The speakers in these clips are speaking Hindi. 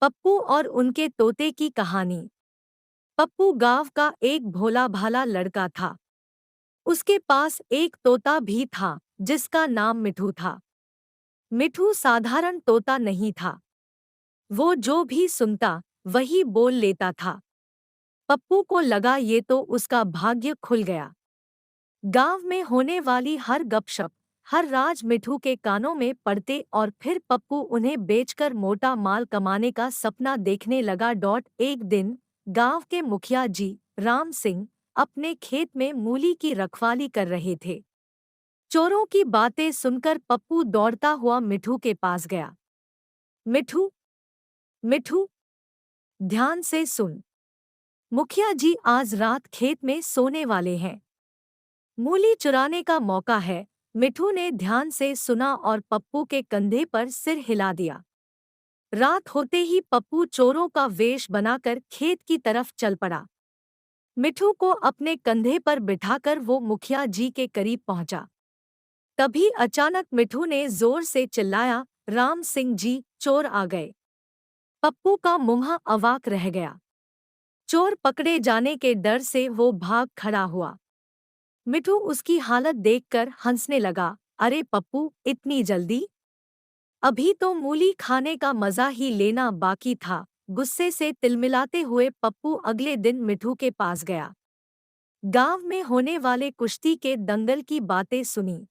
पप्पू और उनके तोते की कहानी। पप्पू गांव का एक भोला भाला लड़का था। उसके पास एक तोता भी था जिसका नाम मिठू था। मिठू साधारण तोता नहीं था। वो जो भी सुनता वही बोल लेता था। पप्पू को लगा ये तो उसका भाग्य खुल गया। गांव में होने वाली हर गपशप, हर राज मिठू के कानों में पड़ते और फिर पप्पू उन्हें बेचकर मोटा माल कमाने का सपना देखने लगा। एक दिन गांव के मुखिया जी राम सिंह अपने खेत में मूली की रखवाली कर रहे थे। चोरों की बातें सुनकर पप्पू दौड़ता हुआ मिठू के पास गया। मिठू, मिठू, ध्यान से सुन। मुखिया जी आज रात खेत में सोने वाले हैं। मूली चुराने का मौका है। मिठू ने ध्यान से सुना और पप्पू के कंधे पर सिर हिला दिया। रात होते ही पप्पू चोरों का वेश बनाकर खेत की तरफ चल पड़ा। मिठू को अपने कंधे पर बिठाकर वो मुखिया जी के करीब पहुंचा। तभी अचानक मिठू ने जोर से चिल्लाया, राम सिंह जी, चोर आ गए। पप्पू का मुंह अवाक रह गया। चोर पकड़े जाने के डर से वो भाग खड़ा हुआ। मिठू उसकी हालत देखकर हंसने लगा। अरे पप्पू, इतनी जल्दी? अभी तो मूली खाने का मजा ही लेना बाकी था। गुस्से से तिलमिलाते हुए पप्पू अगले दिन मिठू के पास गया। गांव में होने वाले कुश्ती के दंगल की बातें सुनी।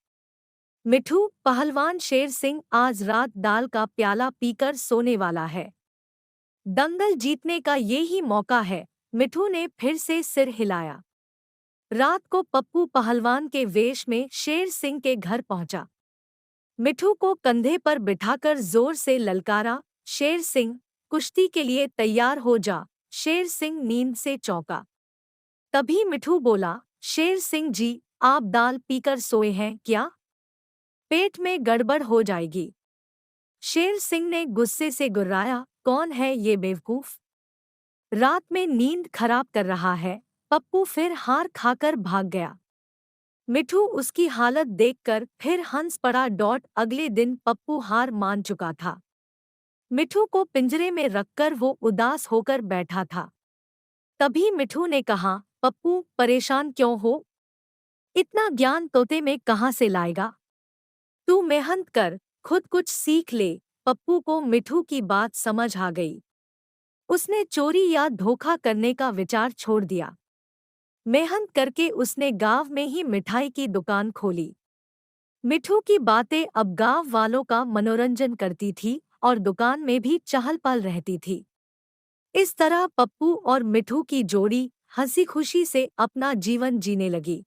मिठू, पहलवान शेर सिंह आज रात दाल का प्याला पीकर सोने वाला है। दंगल जीतने का ये ही मौका है। मिठू ने फिर से सिर हिलाया। रात को पप्पू पहलवान के वेश में शेर सिंह के घर पहुंचा। मिठू को कंधे पर बिठाकर जोर से ललकारा, शेर सिंह, कुश्ती के लिए तैयार हो जा। शेर सिंह नींद से चौंका। तभी मिठू बोला, शेर सिंह जी, आप दाल पीकर सोए हैं क्या? पेट में गड़बड़ हो जाएगी। शेर सिंह ने गुस्से से गुर्राया, कौन है ये बेवकूफ? रात में नींद खराब कर रहा है। पप्पू फिर हार खाकर भाग गया। मिठू उसकी हालत देखकर फिर हंस पड़ा। अगले दिन पप्पू हार मान चुका था। मिठू को पिंजरे में रखकर वो उदास होकर बैठा था। तभी मिठू ने कहा, पप्पू, परेशान क्यों हो? इतना ज्ञान तोते में कहाँ से लाएगा? तू मेहनत कर, खुद कुछ सीख ले। पप्पू को मिठू की बात समझ आ गई। उसने चोरी या धोखा करने का विचार छोड़ दिया। मेहनत करके उसने गांव में ही मिठाई की दुकान खोली। मिठू की बातें अब गांव वालों का मनोरंजन करती थी और दुकान में भी चहल पहल रहती थी। इस तरह पप्पू और मिठू की जोड़ी हंसी खुशी से अपना जीवन जीने लगी।